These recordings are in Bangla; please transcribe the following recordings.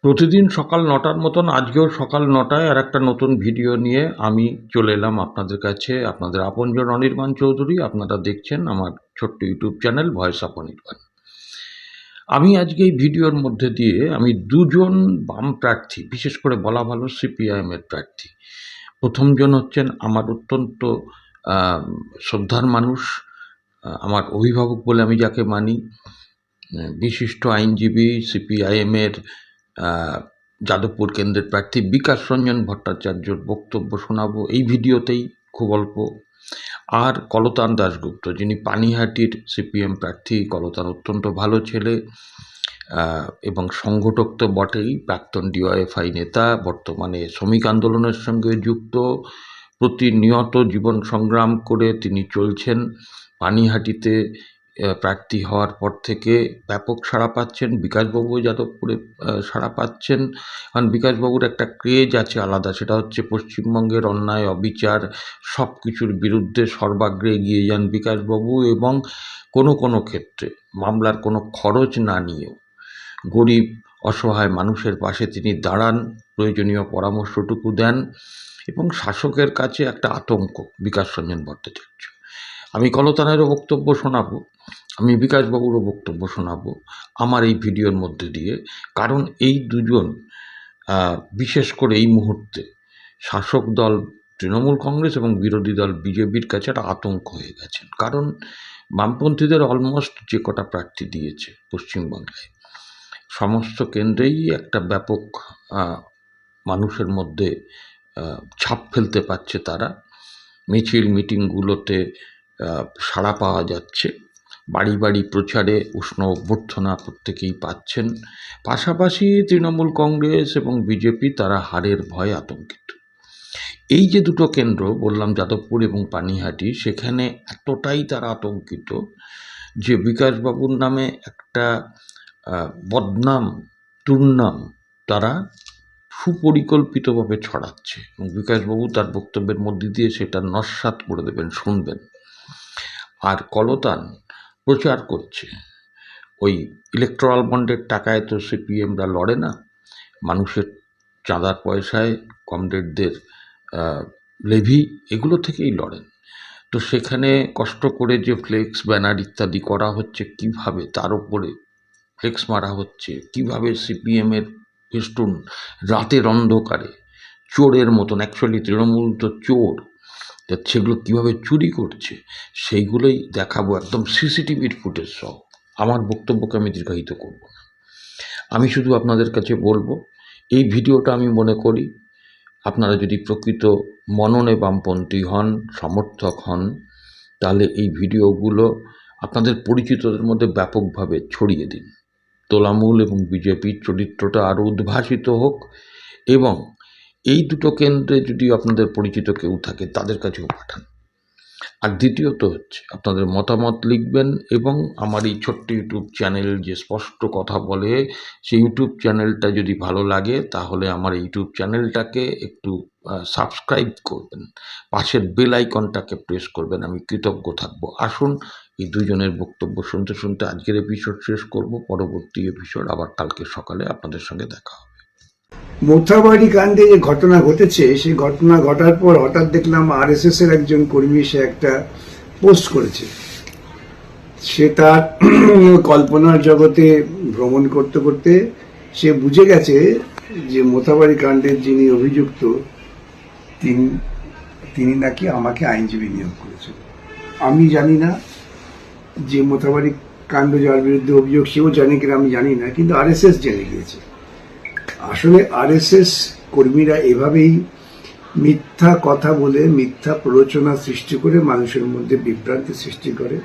প্রতিদিন সকাল ৯টার মতন আজকেও সকাল ৯টায় আর একটা নতুন ভিডিও নিয়ে আমি চলে এলাম আপনাদের কাছে। আপনাদের আপনজন অনির্বাণ চৌধুরী। আপনারা দেখছেন আমার ছোট্ট YouTube channel voice of Anirban. আমি আজকে এই ভিডিওর মধ্যে দিয়ে আমি দুজন বাম প্রার্থী, বিশেষ করে বলা ভালো সিপিআইএমের প্রার্থী। প্রথমজন হচ্ছেন আমার অত্যন্ত শ্রদ্ধার মানুষ, আমার অভিভাবক বলে আমি যাকে মানি, বিশিষ্ট আইনজীবী, সিপিআইএমের যাদবপুর কেন্দ্রের প্রার্থী বিকাশ রঞ্জন ভট্টাচার্যর বক্তব্য শোনাবো এই ভিডিওতেই, খুব অল্প। আর কলতান দাশগুপ্ত, যিনি পানিহাটির সিপিএম প্রার্থী। কলতান অত্যন্ত ভালো ছেলে এবং সংগঠক তো বটেই, প্রাক্তন ডিওএফআই নেতা, বর্তমানে শ্রমিক আন্দোলনের সঙ্গে যুক্ত, প্রতিনিয়ত জীবন সংগ্রাম করে তিনি চলছেন। পানিহাটিতে প্রার্থী হওয়ার পর থেকে ব্যাপক সাড়া পাচ্ছেন। বিকাশবাবু যাদবপুরে সাড়া পাচ্ছেন, কারণ বিকাশবাবুর একটা ক্রেজ আছে আলাদা, সেটা হচ্ছে পশ্চিমবঙ্গের অন্যায় অবিচার সব কিছুর বিরুদ্ধে সর্বাগ্রে এগিয়ে যান বিকাশবাবু, এবং কোনো ক্ষেত্রে মামলার কোনো খরচ না নিয়েও গরিব অসহায় মানুষের পাশে তিনি দাঁড়ান, প্রয়োজনীয় পরামর্শটুকু দেন, এবং শাসকের কাছে একটা আতঙ্ক বিকাশ রঞ্জন ভট্টাচার্য। আমি কলতানেরও বক্তব্য শোনাবো, আমি বিকাশবাবুরও বক্তব্য শোনাবো আমার এই ভিডিওর মধ্যে দিয়ে, কারণ এই দুজন বিশেষ করে এই মুহূর্তে শাসক দল তৃণমূল কংগ্রেস এবং বিরোধী দল বিজেপির কাছে একটা আতঙ্ক হয়ে গেছেন। কারণ বামপন্থীদের অলমোস্ট যে কটা প্রার্থী দিয়েছে পশ্চিমবাংলায়, সমস্ত কেন্দ্রেই একটা ব্যাপক মানুষের মধ্যে ছাপ ফেলতে পারছে তারা। মিছিল মিটিংগুলোতে সাড়া পাওয়া যাচ্ছে, বাড়ি বাড়ি প্রচারে উষ্ণ অভ্যর্থনা প্রত্যেকেই পাচ্ছেন। পাশাপাশি তৃণমূল কংগ্রেস এবং বিজেপি তারা হারের ভয়ে আতঙ্কিত। এই যে দুটো কেন্দ্র বললাম, যাদবপুর এবং পানিহাটি, সেখানে এতটাই তারা আতঙ্কিত যে বিকাশবাবুর নামে একটা বদনাম, দুর্নাম তারা সুপরিকল্পিতভাবে ছড়াচ্ছে, এবং বিকাশবাবু তার বক্তব্যের মধ্যে দিয়ে সেটা নস্যাৎ করে দেবেন, শুনবেন। আর কলতান প্রচার করছে ওই ইলেকট্রাল বন্ডের টাকায় তো সিপিএমরা লড়ে না, মানুষের চাঁদার পয়সায়, কমরেডদের লেভি, এগুলো থেকেই লড়েন। তো সেখানে কষ্ট করে যে ফ্লেক্স ব্যানার ইত্যাদি করা হচ্ছে, কিভাবে তার উপরে ফ্লেক্স মারা হচ্ছে, কিভাবে সিপিএমের ফেস্টুন রাতের অন্ধকারে চোরের মতন, অ্যাকচুয়ালি তৃণমূল তো চোর, সেগুলো কীভাবে চুরি করছে সেইগুলোই দেখাবো, একদম সিসিটিভির ফুটেজ সহ। আমার বক্তব্যকে আমি দীর্ঘায়িত করব না, আমি শুধু আপনাদের কাছে বলবো, এই ভিডিওটা আমি মনে করি আপনারা যদি প্রকৃত মননে বামপন্থী হন, সমর্থক হন, তাহলে এই ভিডিওগুলো আপনাদের পরিচিতদের মধ্যে ব্যাপকভাবে ছড়িয়ে দিন। তোলামূল এবং বিজেপির চরিত্রটা আরও উদ্ভাসিত হোক, এবং এই দুটো কেন্দ্রে যদি আপনাদের পরিচিত কেউ থাকে তাদের কাছেও পাঠান। আর দ্বিতীয়ত হচ্ছে আপনাদের মতামত লিখবেন, এবং আমার এই ছোট্ট ইউটিউব চ্যানেল যে স্পষ্ট কথা বলে, সেই ইউটিউব চ্যানেলটা যদি ভালো লাগে তাহলে আমার ইউটিউব চ্যানেলটাকে একটু সাবস্ক্রাইব করবেন, পাশের বেল আইকনটাকে প্রেস করবেন, আমি কৃতজ্ঞ থাকবো। আসুন এই দুজনের বক্তব্য শুনতে শুনতে আজকের এপিসোড শেষ করব। পরবর্তী এপিসোড আবার কালকে সকালে আপনাদের সঙ্গে দেখা হবে। মোথাবাড়ি কাণ্ডে যে ঘটনা ঘটেছে, সেই ঘটনা ঘটার পর হঠাৎ দেখলাম আরএসএস এর একজন কর্মী সে একটা পোস্ট করেছে। সে তার কল্পনার জগতে ভ্রমণ করতে করতে সে বুঝে গেছে যে মোথাবাড়ি কাণ্ডের যিনি অভিযুক্ত তিনি নাকি আমাকে আইনজীবী নিয়োগ করেছেন। আমি জানি না যে মোথাবাড়ি কাণ্ড যার বিরুদ্ধে অভিযোগ সেও জানে কিনা আমি জানি না, কিন্তু আরএসএস জেনে গিয়েছে। আসলে আরএসএস কর্মীরা এভাবেই মিথ্যা কথা বলে, মিথ্যা প্ররোচনা সৃষ্টি করে মানুষের মধ্যে বিভ্রান্তি সৃষ্টি করে।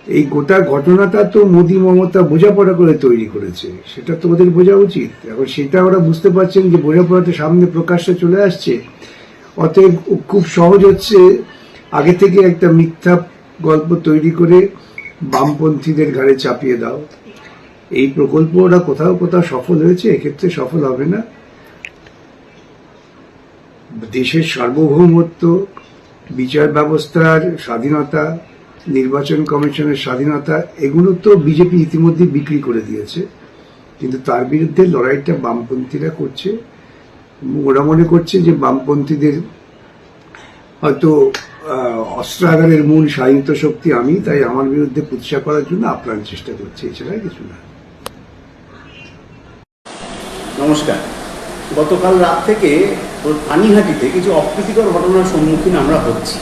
এই গোটা ঘটনাটা তো মোদী মমতা বোঝাপড়া করে তৈরি করেছে, সেটা তো ওদের বোঝা উচিত। এখন সেটা ওরা বুঝতে পারছেন যে বোঝাপড়াটা সামনে প্রকাশ্যে চলে আসছে, অতএব খুব সহজ হচ্ছে আগে থেকে একটা মিথ্যা গল্প তৈরি করে বামপন্থীদের ঘাড়ে চাপিয়ে দাও। এই প্রকল্প ওরা কোথাও কোথাও সফল হয়েছে, এক্ষেত্রে সফল হবে না। দেশের সার্বভৌমত্ব, বিচার ব্যবস্থার স্বাধীনতা, নির্বাচন কমিশনের স্বাধীনতা, এগুলো তো বিজেপি ইতিমধ্যে বিক্রি করে দিয়েছে। কিন্তু তার বিরুদ্ধে লড়াইটা বামপন্থীরা করছে। ওরা মনে করছে যে বামপন্থীদের হয়তো অস্ত্রাগারের মূল সাহিত্য শক্তি আমি, তাই আমার বিরুদ্ধে কুৎসা করার জন্য আপ্রাণ চেষ্টা করছে, এছাড়া কিছু না। নমস্কার। গতকাল রাত থেকে পানিহাটিতে কিছু অপ্রীতিকর ঘটনার সম্মুখীন আমরা হচ্ছি।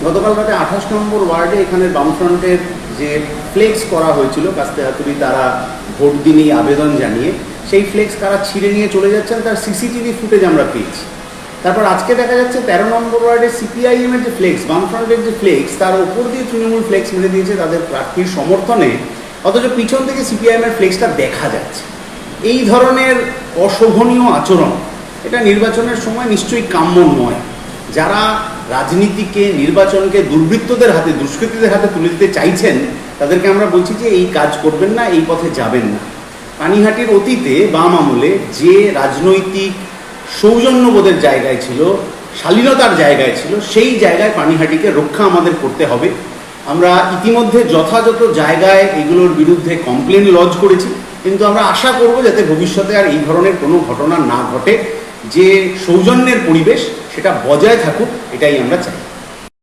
গতকাল রাতে 28 নম্বর ওয়ার্ডে এখানে বামফ্রন্টের যে ফ্লেক্স করা হয়েছিল, কাস্তে হাতুড়ি তারা ভোট দিনই আবেদন জানিয়ে, সেই ফ্লেক্স তারা ছিঁড়ে নিয়ে চলে যাচ্ছেন, তার সিসিটিভি ফুটেজ আমরা পেয়েছি। তারপর আজকে দেখা যাচ্ছে 13 নম্বর ওয়ার্ডে সিপিআইএম এর যে ফ্লেক্স, বামফ্রন্টের যে ফ্লেক্স, তার উপর দিয়ে তৃণমূল ফ্লেক্স মেরে দিয়েছে তাদের প্রার্থীর সমর্থনে, অথচ পিছন থেকে সিপিআইএম এর ফ্লেক্সটা দেখা যাচ্ছে। এই ধরনের অশোভনীয় আচরণ এটা নির্বাচনের সময় নিশ্চয়ই কাম্য নয়। যারা রাজনীতিকে, নির্বাচনকে দুর্বৃত্তদের হাতে, দুষ্কৃতীদের হাতে তুলে দিতে চাইছেন, তাদেরকে আমরা বলছি যে এই কাজ করবেন না, এই পথে যাবেন না। পানিহাটির অতীতে বাম আমলে যে রাজনৈতিক সৌজন্যবোধের জায়গায় ছিল, শালীনতার জায়গায় ছিল, সেই জায়গায় পানিহাটিকে রক্ষা আমাদের করতে হবে। আমরা ইতিমধ্যে যথাযথ জায়গায় এগুলোর বিরুদ্ধে কমপ্লেন লজ করেছি, কিন্তু আমরা আশা করব যাতে ভবিষ্যতে আর এই ধরনের কোনো ঘটনা না ঘটে, যে সৌজন্যের পরিবেশ সেটা বজায় থাকুক, এটাই আমরা চাই।